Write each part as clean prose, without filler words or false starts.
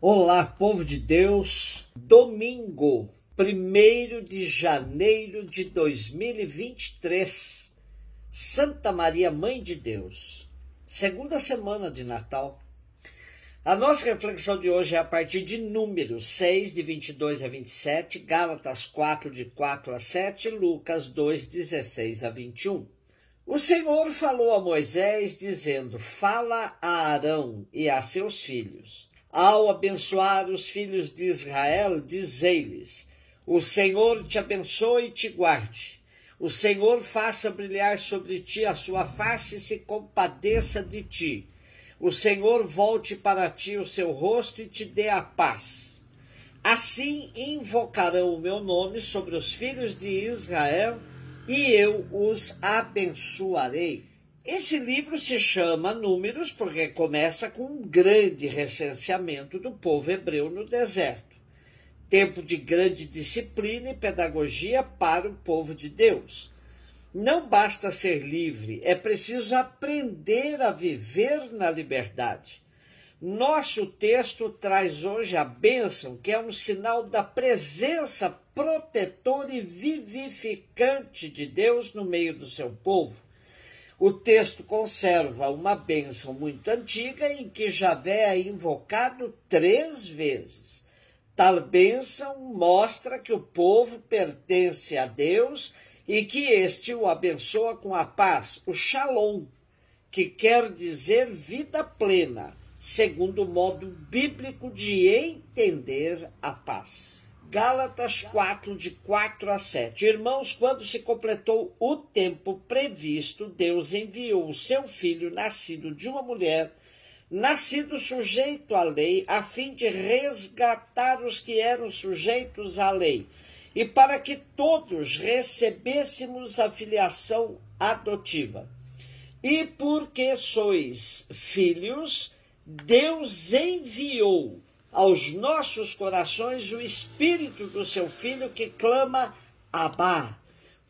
Olá, povo de Deus. Domingo, 1º de janeiro de 2023. Santa Maria, Mãe de Deus. Segunda semana de Natal. A nossa reflexão de hoje é a partir de Números 6, de 22 a 27, Gálatas 4, de 4 a 7, Lucas 2, 16 a 21. O Senhor falou a Moisés, dizendo: Fala a Arão e a seus filhos. Ao abençoar os filhos de Israel, dizei-lhes: O Senhor te abençoe e te guarde. O Senhor faça brilhar sobre ti a sua face e se compadeça de ti. O Senhor volte para ti o seu rosto e te dê a paz. Assim invocarão o meu nome sobre os filhos de Israel e eu os abençoarei. Esse livro se chama Números porque começa com um grande recenseamento do povo hebreu no deserto. Tempo de grande disciplina e pedagogia para o povo de Deus. Não basta ser livre, é preciso aprender a viver na liberdade. Nosso texto traz hoje a bênção, que é um sinal da presença protetora e vivificante de Deus no meio do seu povo. O texto conserva uma bênção muito antiga em que Javé é invocado 3 vezes. Tal bênção mostra que o povo pertence a Deus e que este o abençoa com a paz, o Shalom, que quer dizer vida plena, segundo o modo bíblico de entender a paz. Gálatas 4, de 4 a 7. Irmãos, quando se completou o tempo previsto, Deus enviou o seu filho, nascido de uma mulher, nascido sujeito à lei, a fim de resgatar os que eram sujeitos à lei, e para que todos recebêssemos a filiação adotiva. E porque sois filhos, Deus enviou aos nossos corações o Espírito do seu Filho que clama: Abá,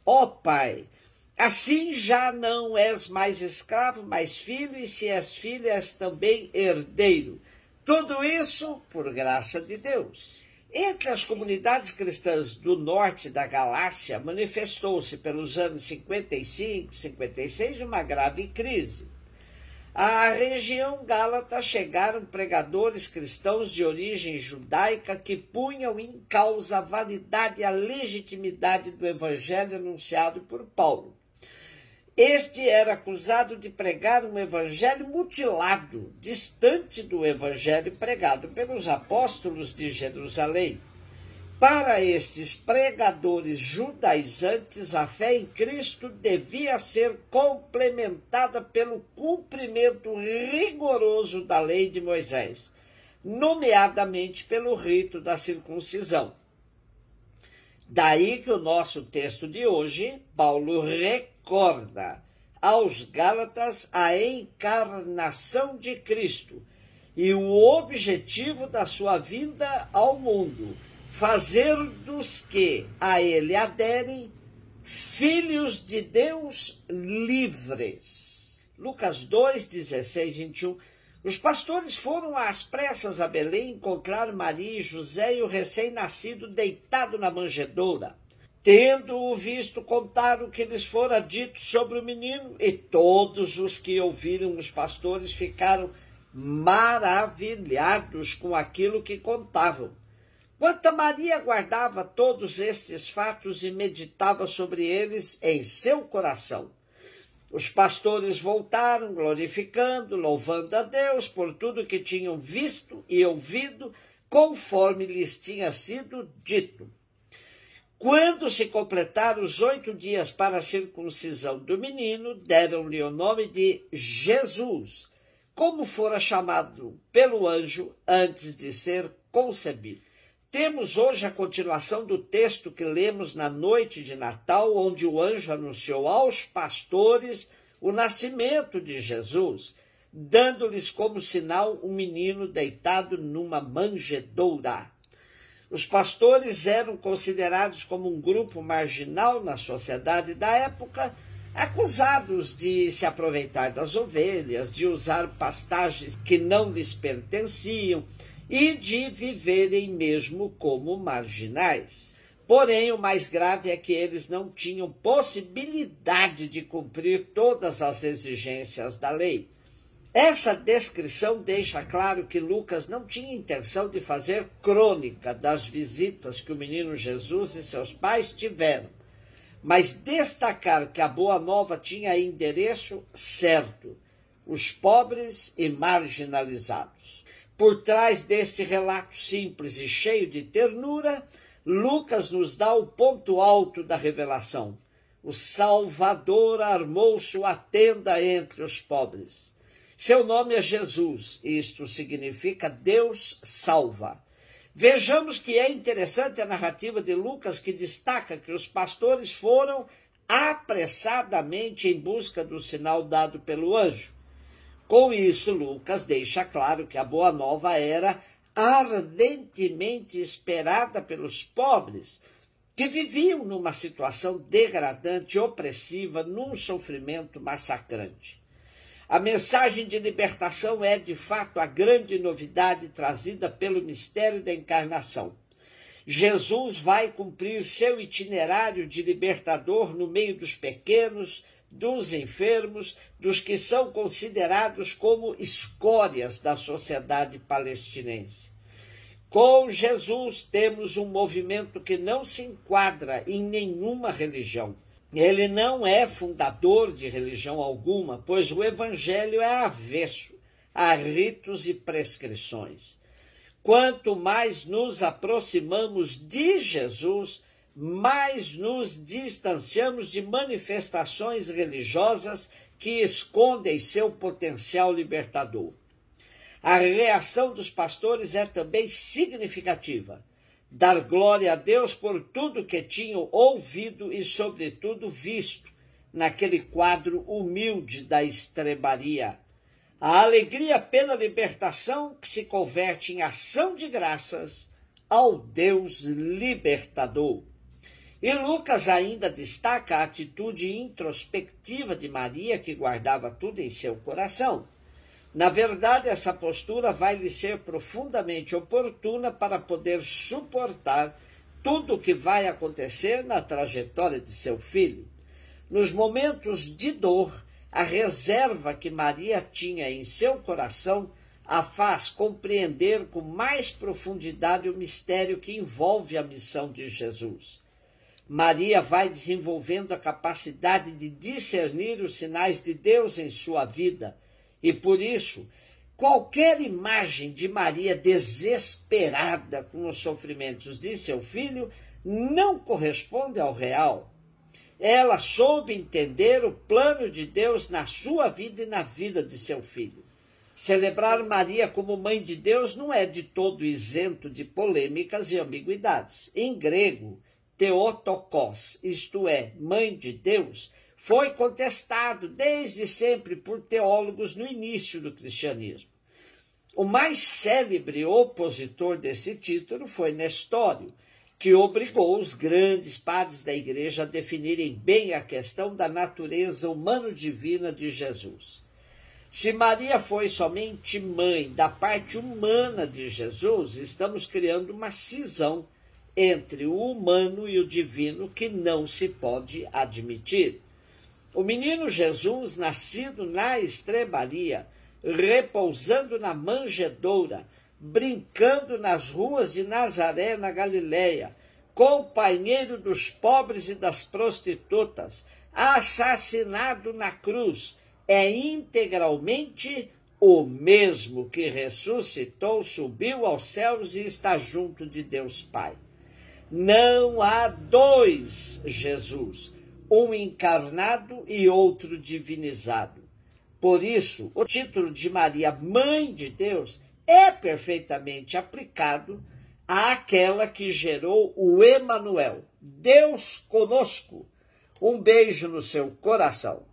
ó Pai. Assim já não és mais escravo, mas filho, e se és filho, és também herdeiro. Tudo isso por graça de Deus. Entre as comunidades cristãs do norte da Galácia, manifestou-se pelos anos 55, 56 uma grave crise. À região gálata chegaram pregadores cristãos de origem judaica que punham em causa a validade e a legitimidade do evangelho anunciado por Paulo. Este era acusado de pregar um evangelho mutilado, distante do evangelho pregado pelos apóstolos de Jerusalém. Para estes pregadores judaizantes, a fé em Cristo devia ser complementada pelo cumprimento rigoroso da lei de Moisés, nomeadamente pelo rito da circuncisão. Daí que o nosso texto de hoje, Paulo recorda aos Gálatas a encarnação de Cristo e o objetivo da sua vinda ao mundo, fazer dos que a ele aderem filhos de Deus livres. Lucas 2, 16, 21. Os pastores foram às pressas a Belém encontrar Maria e José e o recém-nascido deitado na manjedoura. Tendo-o visto, contaram o que lhes fora dito sobre o menino, e todos os que ouviram os pastores ficaram maravilhados com aquilo que contavam. Quanto a Maria, guardava todos estes fatos e meditava sobre eles em seu coração. Os pastores voltaram, glorificando, louvando a Deus por tudo que tinham visto e ouvido, conforme lhes tinha sido dito. Quando se completaram os 8 dias para a circuncisão do menino, deram-lhe o nome de Jesus, como fora chamado pelo anjo antes de ser concebido. Temos hoje a continuação do texto que lemos na noite de Natal, onde o anjo anunciou aos pastores o nascimento de Jesus, dando-lhes como sinal um menino deitado numa manjedoura. Os pastores eram considerados como um grupo marginal na sociedade da época, acusados de se aproveitar das ovelhas, de usar pastagens que não lhes pertenciam e de viverem mesmo como marginais. Porém, o mais grave é que eles não tinham possibilidade de cumprir todas as exigências da lei. Essa descrição deixa claro que Lucas não tinha intenção de fazer crônica das visitas que o menino Jesus e seus pais tiveram, mas destacar que a Boa Nova tinha endereço certo: os pobres e marginalizados. Por trás desse relato simples e cheio de ternura, Lucas nos dá o ponto alto da revelação. O Salvador armou sua tenda entre os pobres. Seu nome é Jesus, e isto significa Deus salva. Vejamos que é interessante a narrativa de Lucas, que destaca que os pastores foram apressadamente em busca do sinal dado pelo anjo. Com isso, Lucas deixa claro que a Boa Nova era ardentemente esperada pelos pobres, que viviam numa situação degradante, opressiva, num sofrimento massacrante. A mensagem de libertação é, de fato, a grande novidade trazida pelo mistério da encarnação. Jesus vai cumprir seu itinerário de libertador no meio dos pequenos, dos enfermos, dos que são considerados como escórias da sociedade palestinense. Com Jesus temos um movimento que não se enquadra em nenhuma religião. Ele não é fundador de religião alguma, pois o evangelho é avesso a ritos e prescrições. Quanto mais nos aproximamos de Jesus, mais nos distanciamos de manifestações religiosas que escondem seu potencial libertador. A reação dos pastores é também significativa. Dar glória a Deus por tudo que tinham ouvido e, sobretudo, visto naquele quadro humilde da estrebaria. A alegria pela libertação que se converte em ação de graças ao Deus libertador. E Lucas ainda destaca a atitude introspectiva de Maria, que guardava tudo em seu coração. Na verdade, essa postura vai lhe ser profundamente oportuna para poder suportar tudo o que vai acontecer na trajetória de seu filho. Nos momentos de dor, a reserva que Maria tinha em seu coração a faz compreender com mais profundidade o mistério que envolve a missão de Jesus. Maria vai desenvolvendo a capacidade de discernir os sinais de Deus em sua vida, e por isso, qualquer imagem de Maria desesperada com os sofrimentos de seu filho não corresponde ao real. Ela soube entender o plano de Deus na sua vida e na vida de seu filho. Celebrar Maria como mãe de Deus não é de todo isento de polêmicas e ambiguidades. Em grego, Theotokos, isto é, mãe de Deus, foi contestado desde sempre por teólogos no início do cristianismo. O mais célebre opositor desse título foi Nestório, que obrigou os grandes padres da igreja a definirem bem a questão da natureza humano-divina de Jesus. Se Maria foi somente mãe da parte humana de Jesus, estamos criando uma cisão entre o humano e o divino que não se pode admitir. O menino Jesus, nascido na estrebaria, repousando na manjedoura, brincando nas ruas de Nazaré, na Galileia, companheiro dos pobres e das prostitutas, assassinado na cruz, é integralmente o mesmo que ressuscitou, subiu aos céus e está junto de Deus Pai. Não há dois Jesus, um encarnado e outro divinizado. Por isso, o título de Maria, Mãe de Deus, é perfeitamente aplicado àquela que gerou o Emanuel, Deus conosco. Um beijo no seu coração.